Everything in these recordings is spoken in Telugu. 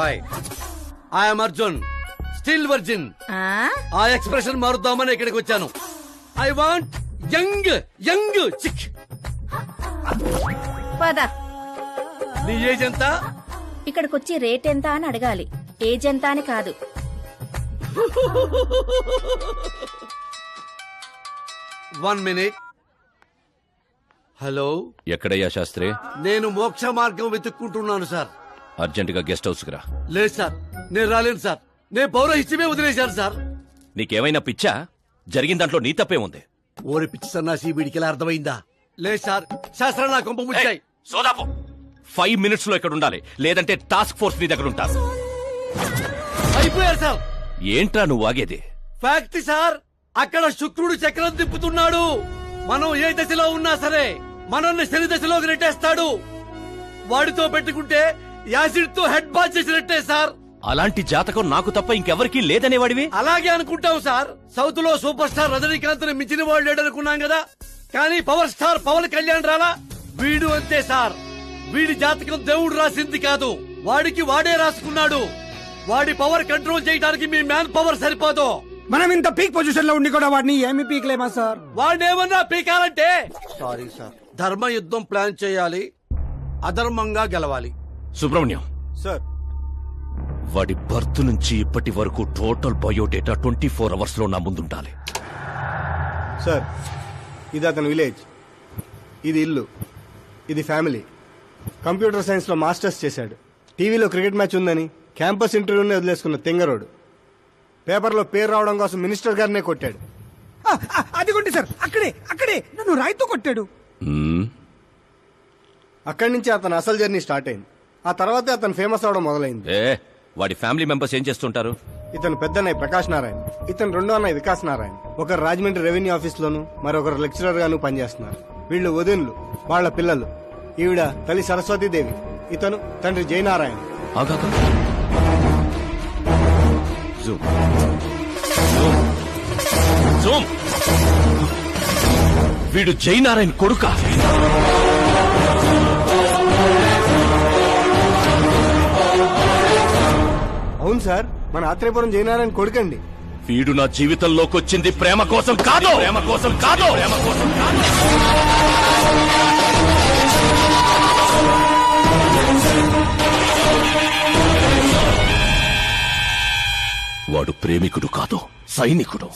Hi I'm Arjun still virgin. ఆ ఎక్స్ప్రెషన్ మారుద్దామని ఇక్కడికి వచ్చాను. I want young young chick. పద. నీ ఏజ్ ఎంత? ఇక్కడికొచ్చి రేట్ ఎంత అని అడగాలి, ఏజ్ ఎంత అని కాదు. One minute. హలో, ఎక్కడయ్యా శాస్త్రి? నేను మోక్ష మార్గం వెతుక్కుంటున్నాను సార్. అర్జెంటుగా గెస్ట్ హౌస్ కు రా. లేదు సార్, నేను రాలేను సార్. నేను పౌరహిత్యమే వదిలేశాను సార్. నీకేమైనా పిచ్చా? జరిగిన దాంట్లో నీ తప్పే ఉంది. ఓరి పిచ్చి సన్నాసి, వీడికి ఇలా అర్థమైందా? లేదు సార్, శాస్త్రం నా కొంప ముచ్చాయి. సోదాపు 5 minutes లో ఇక్కడ ఉండాలి, లేదంటే టాస్క్ ఫోర్స్ నీ దగ్గర ఉంటారు. అయిపోయారు సార్. ఏంట్రా నువ్వు ఆగేది? ఫ్యాక్ట్ సార్, అక్కడ శుక్రుడు చక్రం తిప్పుతున్నాడు. మనం ఏ దశలో ఉన్నా సరే మనల్ని శని దశలోకి నెట్టేస్తాడు. వాడితో పెట్టుకుంటే యాసిడ్ తో హెడ్ బాత్ చేసినట్టే సార్. అలాంటి జాతకం నాకు తప్ప ఇంకెవరికీ లేదనేవాడివి. అలాగే అనుకుంటాం సార్. సౌత్ లో సూపర్ స్టార్ రజనీకాంత్ ని మించిన వాడు లేడనుకున్నాం కదా, కానీ పవర్ స్టార్ పవన్ కళ్యాణ్ రాలా. వీడు అంతే సార్. వీడి జాతకం దేవుడు రాసింది కాదు, వాడికి వాడే రాసుకున్నాడు. వాడి పవర్ కంట్రోల్ చేయడానికి మీ మ్యాన్ పవర్ సరిపోదు. మనం ఇంత పీక్ పొజిషన్ లో ఉండి కూడా వాడిని ఏమి పీక్లేమా సార్? వాడినేమన్నా పీకాలంటే సారీ సార్, ధర్మ యుద్ధం ప్లాన్ చేయాలి, అధర్మంగా గెలవాలి. సుబ్రహ్మణ్యం సార్, వాడి బర్త్ నుంచి ఇప్పటి వరకు టోటల్ బయోడేటా 24 hours లో నా ముందుండాలి. సార్, ఇది అతని విలేజ్, ఇది ఇల్లు, ఇది ఫ్యామిలీ. కంప్యూటర్ సైన్స్ లో మాస్టర్స్ చేశాడు. టీవీలో క్రికెట్ మ్యాచ్ ఉందని క్యాంపస్ ఇంటర్వ్యూనే వదిలేసుకున్న తింగరోడు. పేపర్లో పేరు రావడం కోసం మినిస్టర్ గారినే కొట్టాడు. అదిగోండి సార్, అక్కడే నన్ను రాయితో కొట్టాడు. అక్కడి నుంచి అతను అసలు జర్నీ స్టార్ట్ అయింది. ఆ తర్వాతే అతను ఫేమస్ అవడం మొదలైంది. వాడి ఫ్యామిలీ మెంబర్స్ ఏం చేస్తుంటారు? ఇతను పెద్దన్నయ్య ప్రకాష్ నారాయణ, ఇతను రెండో అన్నయ్య వికాస్ నారాయణ. ఒకరు రాజమండ్రి రెవెన్యూ ఆఫీస్ లోను, మరొకరు లెక్చరర్ గాను పనిచేస్తున్నారు. వీళ్ళు వదినులు, వాళ్ల పిల్లలు. ఈవిడ తల్లి సరస్వతీదేవి, ఇతను తండ్రి జయనారాయణ. వీడు జయనారాయణ కొడుక? అవును సార్, మన ఆత్రేయపురం జయనారాయణ కొడుకండి. వీడు నా జీవితంలోకి వచ్చింది ప్రేమ కోసం కాదు, ప్రేమ కోసం కాదు, ప్రేమ కోసం కాదు. వాడు ప్రేమికుడు కాదు, సైనికుడు.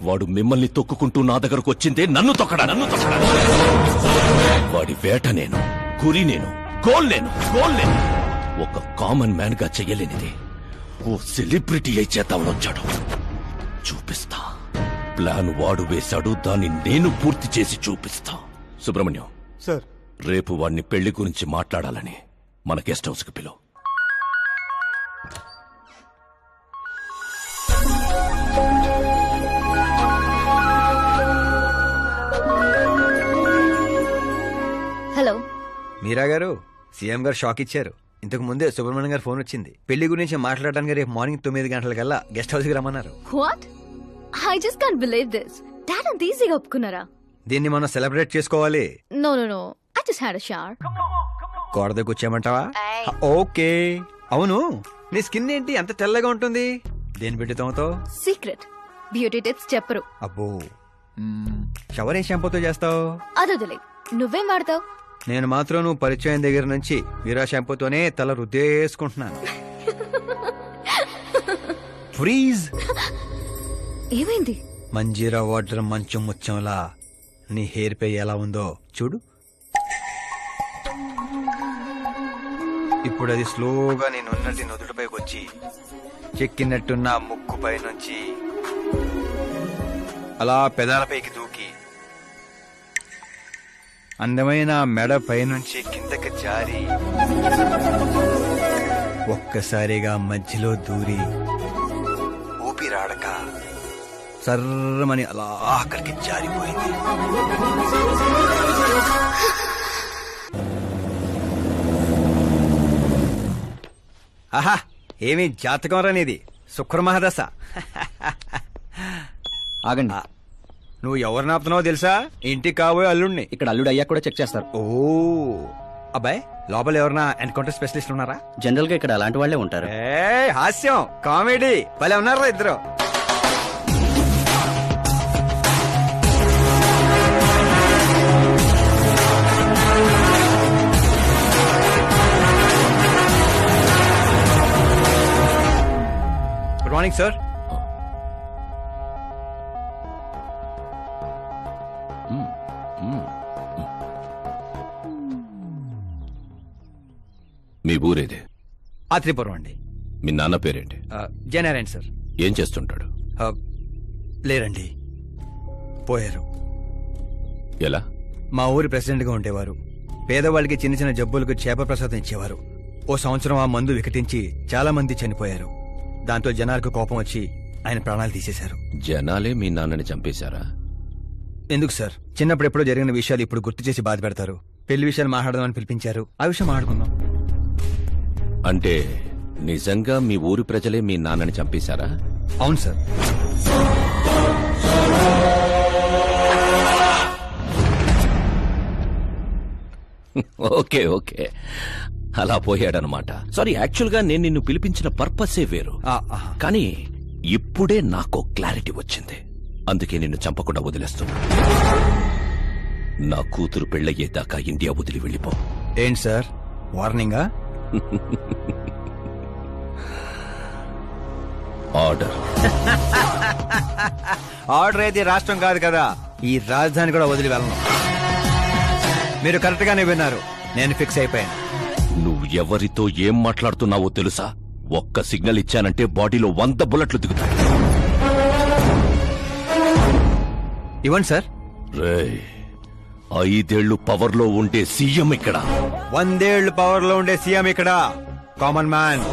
వాడు మిమ్మల్ని తొక్కుకుంటూ నా దగ్గరకు వచ్చిందే నన్ను తొక్కడా. వాడి వేట నేను, గురి నేను, గోల్ నేను. ఒక కామన్ మ్యాన్ గా చెయ్యలేనిది ఓ సెలబ్రిటీ అయి చేద్దామని వచ్చాడు. చూపిస్తా. ప్లాన్ వాడు వేశాడు, దాన్ని నేను పూర్తి చేసి చూపిస్తా. సుబ్రహ్మణ్యం సార్, రేపు వాడిని పెళ్లి గురించి మాట్లాడాలని మన గెస్ట్ హౌస్ కి పిలువు. హలో మీరా గారు, సీఎం గారు షాక్ ఇచ్చారు. ఇంతకు ముందే సుబ్రహ్మణ్యం గారు ఫోన్ వచ్చింది. పెళ్లి గురించి మాట్లాడడానికి రేపు మార్నింగ్ 9 గంటలకల్లా గెస్ట్ హౌస్ కి రమ్మన్నారు. What? I just can't believe this. Dad అంత ఈజీగా ఒప్పుకున్నారా? దీన్ని మనం సెలబ్రేట్ చేసుకోవాలి. No no no, I just had a shower. కోడదకు వచ్చామంటావా? ఓకే. అవును, నీ స్కిన్ ఏంటి అంత తెల్లగా ఉంటుంది? దేని పెట్టుతావుతో? సీక్రెట్ బ్యూటీ టిప్స్ చెప్పరు. అబ్బో, షవర్ ఏ షాంపూతో చేస్తావు? అదొదిలే, నువ్వేం వాడతావు? నేను మాత్రం నువ్వు పరిచయం దగ్గర నుంచి మీరా షాంపూతోనే తల రుద్దేసుకుంటున్నాను. ఫ్రీజ్. ఏమైంది? మంజీరా వాటర్ మంచం ముచ్చంలా నీ హెయిర్ పై ఎలా ఉందో చూడు. ఇప్పుడు అది స్లోగా నేను ఉన్నట్టు నుదుటిపైకి వచ్చి చెక్కినట్టున్న ముక్కుపై నుంచి అలా పెదాలపైకి దూకి అందమైన మెడ పైనుంచి కిందకి జారి ఒక్కసారిగా మధ్యలో దూరి ఊపిరాడక సర్రమని అలా అక్కడికి జారిపోయింది. ఆహా, ఏమి జాతకం రానిది, శుక్రమహాదశ. ఆగండి, నువ్వు ఎవరిని ఆపుతున్నావో తెలుసా? ఇంటికి కాబోయే అల్లుడిని. ఇక్కడ అల్లుడు అయ్యాక కూడా చెక్ చేస్తారు. ఓ, అబ్బాయి లోపల ఎవరన్నా ఎన్కౌంటర్ స్పెషలిస్ట్ ఉన్నారా? జనరల్ గా ఇక్కడ అలాంటి వాళ్ళే ఉంటారు. హాస్యం కామెడీ భలే ఉన్నారా ఇద్దరు? Good morning sir. మీ ఊరేదే? ఆత్రిపురం అండి. మీ నాన్న పేరేంటి? జయనారాయణ సార్. ఏం చేస్తుంటాడు? లేరండి, పోయారు. ఎలా? మా ఊరి ప్రెసిడెంట్ గా ఉండేవారు. పేదవాళ్ళకి చిన్న చిన్న జబ్బులకు చేప ప్రసాదం ఇచ్చేవారు. ఓ సంవత్సరం ఆ మందు వికటించి చాలా మంది చనిపోయారు. దాంతో జనాలకు కోపం వచ్చి ఆయన ప్రాణాలు తీసేశారు. జనాలే మీ నాన్నని చంపేశారా? ఎందుకు సార్, చిన్నప్పుడు ఎప్పుడో జరిగిన విషయాలు ఇప్పుడు గుర్తు చేసి బాధ పెడతారు. పెళ్లి విషయాలు మాట్లాడదామని పిలిపించారు, ఆ విషయం మాట్లాడుకుందాం. అంటే నిజంగా మీ ఊరి ప్రజలే మీ నాన్నని చంపేశారా? అవును సార్. ఓకే ఓకే, అలా పోయాడనమాట. సారీ, యాక్చువల్ గా నేను నిన్ను పిలిపించిన పర్పసే వేరు. కానీ ఇప్పుడే నాకు క్లారిటీ వచ్చింది. అందుకే నిన్ను చంపకుండా వదిలేస్తున్నా. నా కూతురు పెళ్ళయ్యేదాకా ఇండియా వదిలి వెళ్ళిపో. ఏంటి సార్, వార్నింగా? ఆర్డర్. ఆర్డర్ అయితే రాష్ట్రం కాదు కదా, ఈ రాజధాని కూడా వదిలి వెళ్ళను. మీరు కరెక్ట్ గానే విన్నారు, నేను ఫిక్స్ అయిపోయాను. నువ్వు ఎవరితో ఏం మాట్లాడుతున్నావో తెలుసా? ఒక్క సిగ్నల్ ఇచ్చానంటే బాడీలో 100 బుల్లెట్లు దిగుతాయి. ఇవ్వండి సార్. రేయ్, 5 ఏళ్లు పవర్లో ఉండే సీఎం ఇక్కడ. 100 ఏళ్లు పవర్ లో ఉండే సీఎం ఇక్కడ. Common man,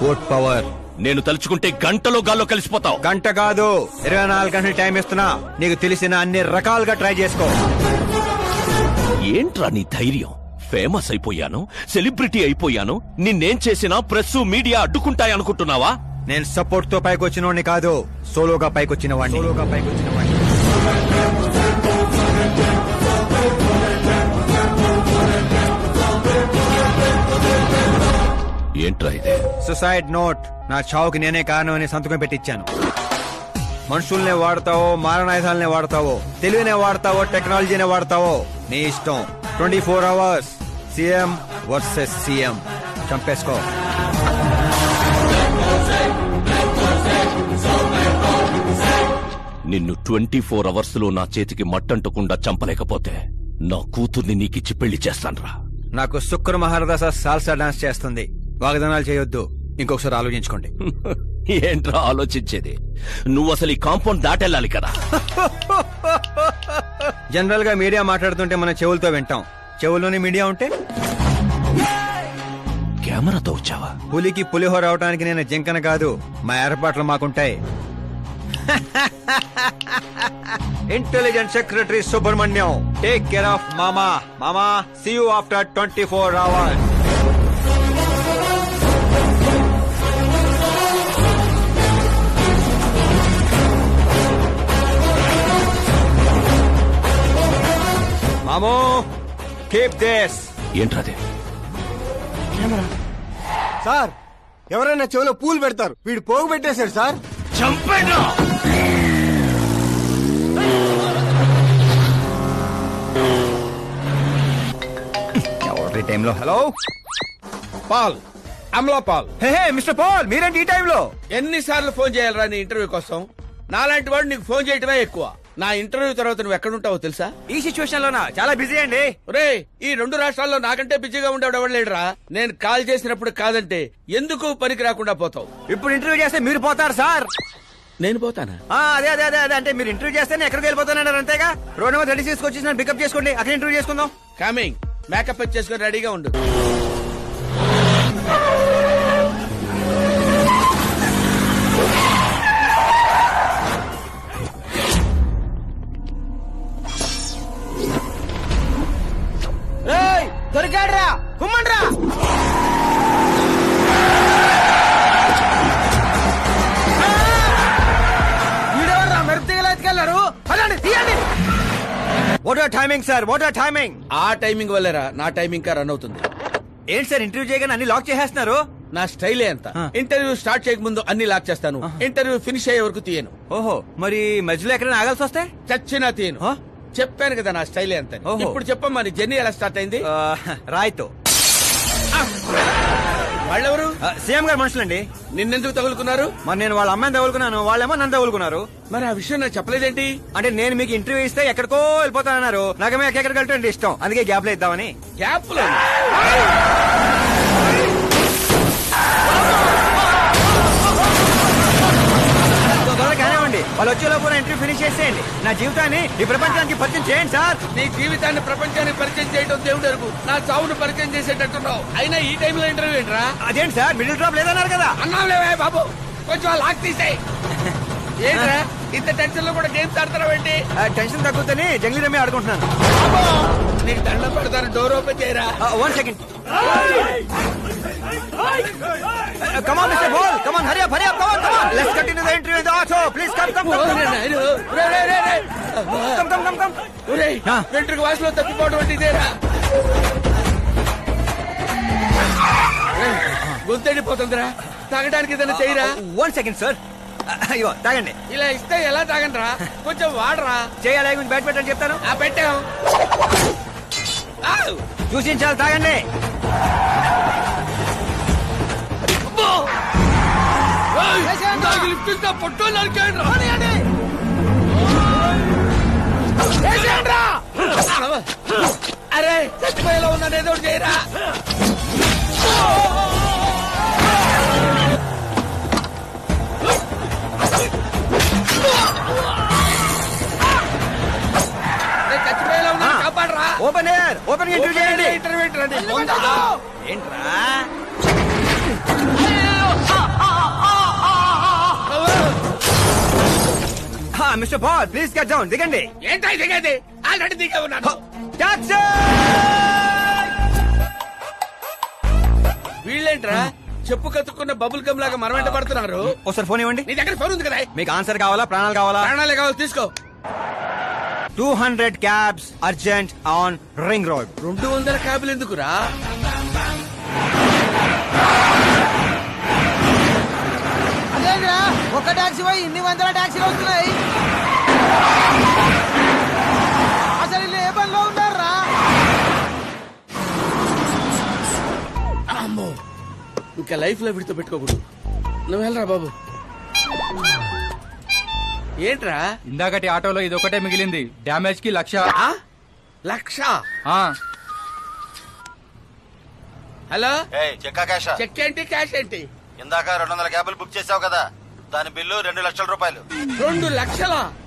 vote power. నేను తలుచుకుంటే గంటలో గాల్లో కలిసిపోతావు. గంట కాదు, 24 గంటలు టైం ఇస్తున్నా. నీకు తెలిసిన అన్ని రకాలుగా ట్రై చేసుకో. ఏంట్రా నీ ధైర్యం? ఫేమస్ అయిపోయాను, సెలబ్రిటీ అయిపోయాను, నిన్నేం చేసినా ప్రెస్ మీడియా అడ్డుకుంటాయనుకుంటున్నావా? నేను సపోర్ట్ తో పైకి వచ్చిన వాడిని కాదు, సోలోగా పైకి వచ్చిన వాడిని. ఏంట్రా ఇదే? Suicide note. నా చావుకి నేనే కారణం అని సంతకం పెట్టించాను. మనుషుల్నే వాడతావో, మారణాయుధాలనే వాడతావో, తెలివినే వాడతావో, టెక్నాలజీనే వాడతావో, నీ ఇష్టం. 24 అవర్స్ సీఎం వర్సెస్ సీఎం. చంపేసుకో. నిన్ను 24 అవర్స్ లో నా చేతికి మట్టంటకుండా చంపలేకపోతే నా కూతుర్ని నీకిచ్చి పెళ్లి చేస్తాన్రా. నాకు శుక్ర మహారదాస సాల్సా డాన్స్ చేస్తుంది. వాగ్దానాలు చేయొద్దు, ఇంకొకసారి ఆలోచించుకోండి. ఏంట్రా ఆలోచించేది? నువ్వు అసలు ఈ కాంపౌండ్ దాటెళ్ళాలి కదా. జనరల్ గా మీడియా మాట్లాడుతుంటే మన చెవులతో వింటాం, చెవుల్లోనే మీడియా ఉంటే? కెమెరాతో వచ్చావా? పులికి పులిహోర అవటానికి నేను జింకన కాదు, మా ఏర్పాట్లు మాకుంటాయి. Intelligent secretary Subrahmanyam, take care of మామా. మామా, సీ యూ ఆఫ్టర్ 24 అవర్స్. మామో, కీప్ దిస్. ఏంట్రాదే? సార్, ఎవరైనా చెవిలో పూలు పెడతారు, వీడు పోగు పెట్టేశాడు సార్. చంపేనా? ఎవరి టైంలో? Hello Paul, Amala Paul. Hey mister Paul, మీరేంటి ఈ టైంలో? ఎన్నిసార్లు ఫోన్ చేయాలరా నీ ఇంటర్వ్యూ కోసం? నాలాంటి వాడు నీకు ఫోన్ చేయటమే ఎక్కువ. నా ఇంటర్వ్యూ తర్వాత నువ్వు ఎక్కడుంటావో తెలుసా? ఈ సిచ్యువేషన్ లోనా? చాలా బిజీ అండి. రే, ఈ 2 రాష్ట్రాల్లో నాకంటే బిజీగా ఉండేవాడు ఎవడలేడురా. నేను కాల్ చేసినప్పుడు కాదంటే ఎందుకు పనికి రాకుండా పోతావు? ఇప్పుడు ఇంటర్వ్యూ చేస్తే మీరు పోతారు సార్. నేను పోతానా? అదే అదే అదే అదే అంటే మీరు ఇంటర్వ్యూ చేస్తే ఎక్కడికి వెళ్ళిపోతానన్నారు, అంతేగా. రోడ్ నెంబర్ 36 వచ్చి నన్ను పికప్ చేసుకోండి, అక్కడ ఇంటర్వ్యూ చేసుకుందాం. కమింగ్. మేకప్ చేసుకుని రెడీగా ఉండు. దొరికాడ్రా, కుమ్మండ్రా. వీడెవర్రా మెరుపు తీగలు ఎత్తుకెళ్లారు? తీయండి. What what are timing sir, what are timing? ఆ టైమింగ్ వల్లేరా నా టైమింగ్ కా రన్ అవుతుంది. ఏంటి సార్ ఇంటర్వ్యూ చేయగానే అన్ని లాక్ చేసేస్తున్నారు? నా స్టైలే అంత. ఇంటర్వ్యూ స్టార్ట్ చేయక ముందు అన్ని లాక్ చేస్తాను, ఇంటర్వ్యూ ఫినిష్ అయ్యే వరకు తీయను. ఓహో, మరి మధ్యలో ఎక్కడైనా ఆగాల్సి వస్తే? చచ్చినా తీయను. ఆ? చెప్పాను కదా నా స్టైలే అంత. ఓహో. ఇప్పుడు చెప్పమ్మా నీ జర్నీ ఎలా స్టార్ట్ అయింది? రాయ్తో. వాళ్ళెవరు? సీఎం గారు మనుషులండి. నిన్నెందుకు తగులుకున్నారు? మరి నేను వాళ్ళ అమ్మాయిని తగులుకున్నాను, వాళ్ళేమో నన్ను తగులుకున్నారు. మరి ఆ విషయం నాకు చెప్పలేదేంటి? అంటే నేను మీకు ఇంటర్వ్యూ ఇస్తే ఎక్కడికో వెళ్ళిపోతానన్నారు. నాకేమో ఎక్కడికి వెళ్ళటం ఇష్టం, అందుకే గ్యాప్ లో ఇద్దామని. గ్యాప్ లో కానివ్వండి, వాళ్ళు వచ్చేలోపు ఇంటర్వ్యూ ఫినిష్ చేసేయండి. నా జీవితాన్ని ఈ ప్రపంచానికి పరిచయం చేయండి సార్. నీ జీవితాన్ని ప్రపంచానికి పరిచయం చేయడం దేవుడు అరుగు. నా చావును పరిచయం చేసేటట్టున్నావు. అయినా ఈ టైంలో ఇంటర్వ్యూ ఏంట్రా? అదేంటి సార్, మిడిల్ డ్రాప్ లేదన్నారు కదా? అన్నావులేవే బాబు, కొంచెం ఆ లాక్ తీసేయ్. ఏంట్రా ఇంత టెన్షన్ లో కూడా గేమ్స్ ఆడతారా ఏంటి? టెన్షన్ తగ్గుతుందని జంగ్లీ రమ్మి ఆడుకుంటున్నాను. నీకు దండం పెడతాను, డోర్ ఓపెన్ చేయరా. 1 second. Come on, Mr. Ball. Come on, hurry up, come on. Let's continue the interview in the auto. Please come. Come. వెంట్రుక వాసులో తప్పిపోవడం అంటే ఇదేరా? గొంతెండిపోతుందిరా, తాగడానికి ఏదైనా చేయరా. 1 second, sir. అయ్యో తాగండి. ఇలా ఇస్తే ఎలా తాగండిరా? కొంచెం వాడరా. చేయాలి కొంచెం బ్యాట్ పెట్టని చెప్తాను. పెట్టాం. చూసించాలి, తాగండి. లిఫ్ట్ ఇస్తా పొట్టో నరికేయండి. అరే చచ్చిపోయేలా ఉన్నాను, ఏదో ఒకటి చేయరా. చచ్చిపోయేలా ఉన్నాను, కాపాడరా. ఓపెన్ ఇంటర్వ్యూ చేయండి. ఇంటర్వ్యూ ఏంట్రా? Mister Paul, please get down. దిగండి. ఏంటో దిగేది? ఆల్రెడీ దిగే ఉన్నాను. టాక్సీ! వీళ్ళేంట్రా చెప్పు కతుక్కున్న బబుల్ గమ్ లాగా మనం వెంట పడుతున్నారు? ఒకసారి ఫోన్ ఇవ్వండి. నీ దగ్గర ఫోన్ ఉంది కదా. మీకు ఆన్సర్ కావాలా, ప్రాణాలు కావాలా? ప్రాణాలే కావాలి, తీసుకో. 200 cabs urgent on ring road. 200 క్యాబులు ఎందుకురా? అదేంద్రా ఒక టాక్సీ పోయి ఇన్ని వందల టాక్సీలు వస్తున్నాయి. అసలు వీళ్ళు ఏ పనిలో ఉన్నారా? అమ్మో, ఇంకా లైఫ్ లో విడితో పెట్టుకోకూడదు. నువ్వు వెళ్ళరా బాబు. ఏంట్రా? ఇందాకటి ఆటోలో ఇది ఒకటే మిగిలింది. డ్యామేజ్ కి 1,00,000. 1,00,000? హలో, చెక్ ఏంటి, క్యాష్ ఏంటి? ఇందాక 200 క్యాబులు బుక్ చేసావు కదా, దాని బిల్లు 2 లక్షల రూపాయలు. 2 లక్షలా?